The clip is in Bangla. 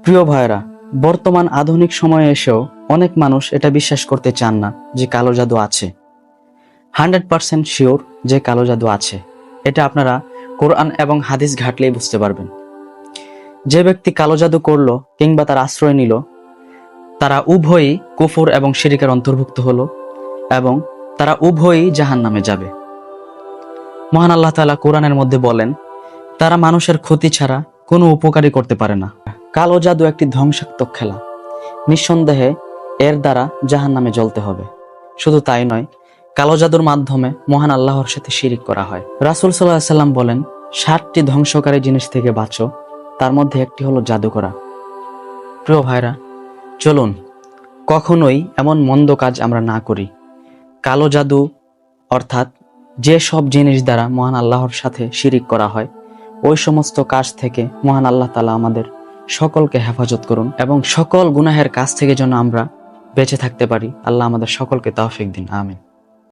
প্রিয় ভাইরা, বর্তমান আধুনিক সময়ে এসেও অনেক মানুষ এটা বিশ্বাস করতে চান না যে কালো জাদু আছে। 100% শিওর যে কালো জাদু আছে, এটা আপনারা কোরআন এবং হাদিস ঘাটলেই বুঝতে পারবেন। যে ব্যক্তি কালো জাদু করলো কিংবা তার আশ্রয় নিল, তারা উভয়ই কুফর এবং শিরিকের অন্তর্ভুক্ত হলো এবং তারা উভয়ই জাহান্নামে যাবে। মহান আল্লাহ তাআলা কোরআনের মধ্যে বলেন, তারা মানুষের ক্ষতি ছাড়া কোনো উপকারই করতে পারে না। কালো জাদু একটি ধ্বংসাত্মক খেলা। নিঃসন্দেহে এর দ্বারা জাহান্নামে জ্বলতে হবে। শুধু তাই নয়, কালো জাদুর মাধ্যমে মহান আল্লাহর সাথে শিরিক করা হয়। রাসূল সাল্লাল্লাহু আলাইহি সাল্লাম বলেন, 7টি ধ্বংসকারী জিনিস থেকে বাঁচো, তার মধ্যে একটি হলো জাদু করা। প্রিয় ভাইরা, চলুন কখনোই এমন মন্দ কাজ আমরা না করি। কালো জাদু অর্থাৎ যে সব জিনিস দ্বারা মহান আল্লাহর সাথে শিরিক করা হয়, ওই সমস্ত কাজ থেকে মহান আল্লাহ তাআলা আমাদের সকলকে হেফাজত করুন এবং সকল গুনাহের কাজ থেকে যেন আমরা বেঁচে থাকতে পারি। আল্লাহ আমাদের সকলকে তৌফিক দিন। আমিন।